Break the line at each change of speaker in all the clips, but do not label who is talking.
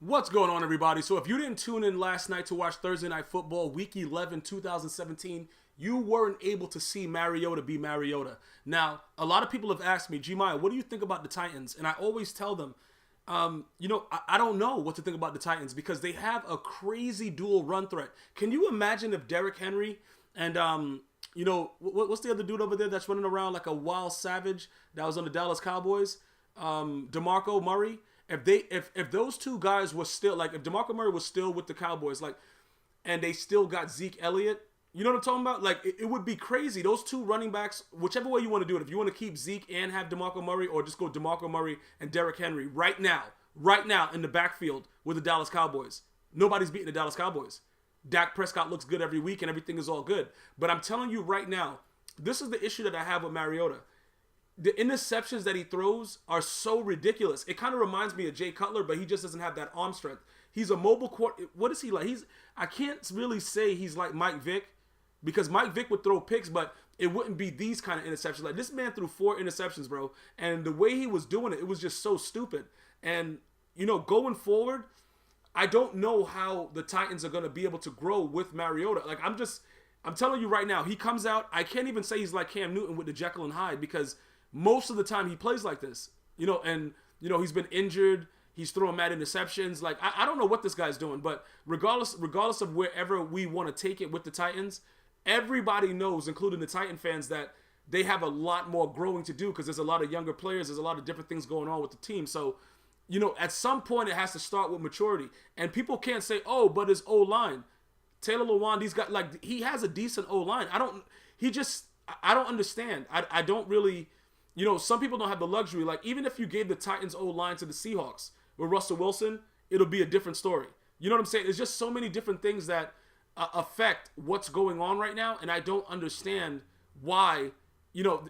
What's going on, everybody? So if you didn't tune in last night to watch Thursday Night Football, Week 11, 2017, you weren't able to see Mariota be Mariota. Now, a lot of people have asked me, Gmia, what do you think about the Titans? And I always tell them, I don't know what to think about the Titans because they have a crazy dual run threat. Can you imagine if Derrick Henry and, what's the other dude over there that's running around like a wild savage that was on the Dallas Cowboys? DeMarco Murray. If those two guys were still, like, if DeMarco Murray was still with the Cowboys, like, and they still got Zeke Elliott, you know what I'm talking about? Like, it would be crazy. Those two running backs, whichever way you want to do it, if you want to keep Zeke and have DeMarco Murray, or just go DeMarco Murray and Derrick Henry right now in the backfield with the Dallas Cowboys. Nobody's beating the Dallas Cowboys. Dak Prescott looks good every week and everything is all good. But I'm telling you right now, this is the issue that I have with Mariota. The interceptions that he throws are so ridiculous. It kind of reminds me of Jay Cutler, but he just doesn't have that arm strength. He's a mobile what is he like? I can't really say he's like Mike Vick, because Mike Vick would throw picks, but it wouldn't be these kind of interceptions. Like, this man threw 4 interceptions, bro. And the way he was doing it, it was just so stupid. And, going forward, I don't know how the Titans are going to be able to grow with Mariota. Like, I'm telling you right now, he comes out, I can't even say he's like Cam Newton with the Jekyll and Hyde, because most of the time he plays like this, he's been injured. He's throwing mad interceptions. Like, I don't know what this guy's doing, but regardless of wherever we want to take it with the Titans, everybody knows, including the Titan fans, that they have a lot more growing to do because there's a lot of younger players. There's a lot of different things going on with the team. So, at some point it has to start with maturity. And people can't say, oh, but his O-line. Taylor Lewan, he's got, like, he has a decent O-line. I don't understand. I don't really... some people don't have the luxury. Like, even if you gave the Titans O-line to the Seahawks with Russell Wilson, it'll be a different story. You know what I'm saying? There's just so many different things that affect what's going on right now, and I don't understand why,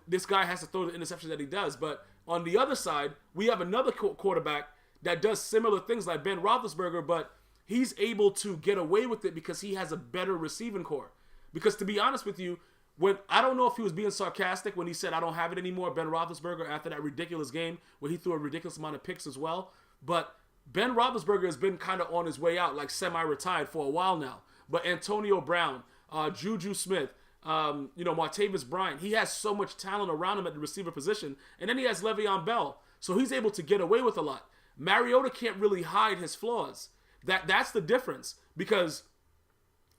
this guy has to throw the interception that he does. But on the other side, we have another quarterback that does similar things like Ben Roethlisberger, but he's able to get away with it because he has a better receiving core. Because, to be honest with you, I don't know if he was being sarcastic when he said, I don't have it anymore, Ben Roethlisberger, after that ridiculous game where he threw a ridiculous amount of picks as well. But Ben Roethlisberger has been kind of on his way out, like semi-retired for a while now. But Antonio Brown, Juju Smith, Martavis Bryant, he has so much talent around him at the receiver position. And then he has Le'Veon Bell. So he's able to get away with a lot. Mariota can't really hide his flaws. That's the difference. Because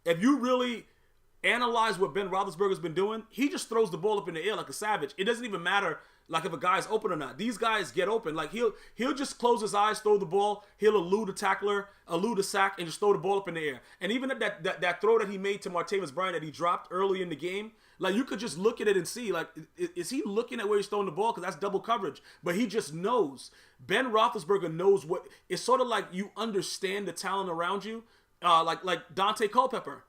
if you really analyze what Ben Roethlisberger's been doing, he just throws the ball up in the air like a savage. It doesn't even matter, like, if a guy's open or not. These guys get open. Like, he'll just close his eyes, throw the ball, he'll elude a tackler, elude a sack, and just throw the ball up in the air. And even that throw that he made to Martavis Bryant that he dropped early in the game, like, you could just look at it and see, like, is he looking at where he's throwing the ball? Because that's double coverage. But he just knows. Ben Roethlisberger knows what. It's sort of like you understand the talent around you, like Dante Culpepper.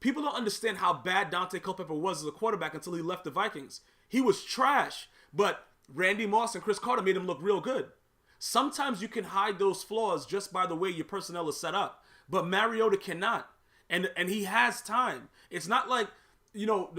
People don't understand how bad Dante Culpepper was as a quarterback until he left the Vikings. He was trash, but Randy Moss and Chris Carter made him look real good. Sometimes you can hide those flaws just by the way your personnel is set up, but Mariota cannot, and he has time. It's not like,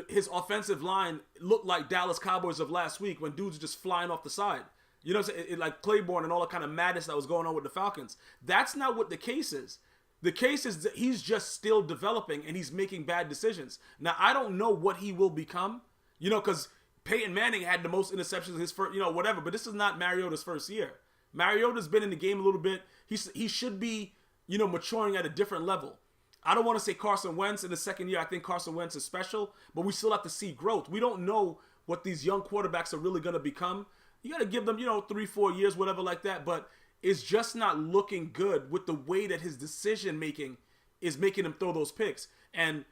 his offensive line looked like Dallas Cowboys of last week when dudes are just flying off the side. You know what I'm saying? Like Claiborne and all the kind of madness that was going on with the Falcons. That's not what the case is. The case is that he's just still developing and he's making bad decisions. Now, I don't know what he will become, because Peyton Manning had the most interceptions in his first, whatever. But this is not Mariota's first year. Mariota's been in the game a little bit. He should be, maturing at a different level. I don't want to say Carson Wentz in the second year. I think Carson Wentz is special, but we still have to see growth. We don't know what these young quarterbacks are really going to become. You got to give them, 3-4 years, whatever like that. But it's just not looking good with the way that his decision making is making him throw those picks. And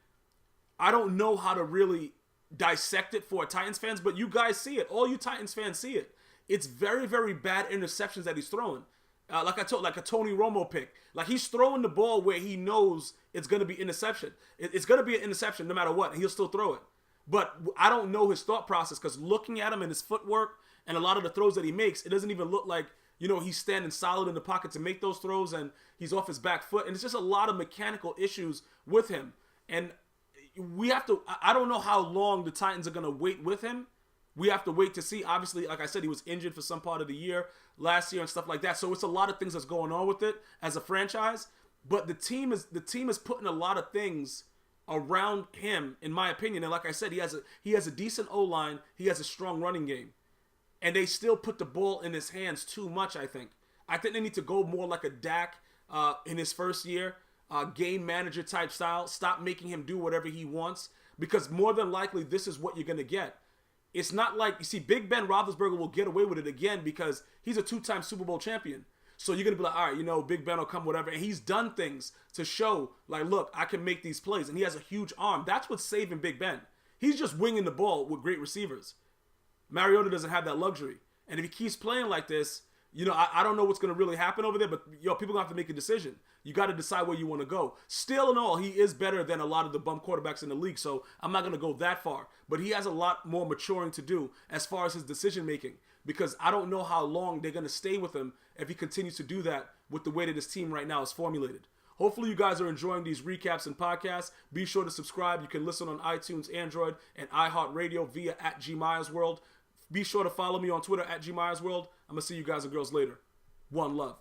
I don't know how to really dissect it for Titans fans, but you guys see it. All you Titans fans see it. It's very, very bad interceptions that he's throwing. Like a Tony Romo pick. Like, he's throwing the ball where he knows it's going to be interception. It's going to be an interception no matter what, and he'll still throw it. But I don't know his thought process, because looking at him and his footwork and a lot of the throws that he makes, it doesn't even look like, he's standing solid in the pocket to make those throws, and he's off his back foot. And it's just a lot of mechanical issues with him. And I don't know how long the Titans are going to wait with him, we have to wait to see. Obviously, like I said, he was injured for some part of the year last year and stuff like that. So it's a lot of things that's going on with it as a franchise. But the team is putting a lot of things around him, in my opinion. And like I said, he has a decent O-line. He has a strong running game. And they still put the ball in his hands too much, I think. I think they need to go more like a Dak in his first year, game manager type style. Stop making him do whatever he wants, because more than likely this is what you're going to get. It's not like, you see, Big Ben Roethlisberger will get away with it again because he's a 2-time Super Bowl champion. So you're going to be like, all right, Big Ben will come, whatever. And he's done things to show, like, look, I can make these plays. And he has a huge arm. That's what's saving Big Ben. He's just winging the ball with great receivers. Mariota doesn't have that luxury. And if he keeps playing like this, I don't know what's going to really happen over there, but, people are going to have to make a decision. You got to decide where you want to go. Still in all, he is better than a lot of the bum quarterbacks in the league, so I'm not going to go that far. But he has a lot more maturing to do as far as his decision making, because I don't know how long they're going to stay with him if he continues to do that with the way that his team right now is formulated. Hopefully you guys are enjoying these recaps and podcasts. Be sure to subscribe. You can listen on iTunes, Android, and iHeartRadio via @GmiasWorld. Be sure to follow me on Twitter @GmiasWorld. I'm going to see you guys and girls later. One love.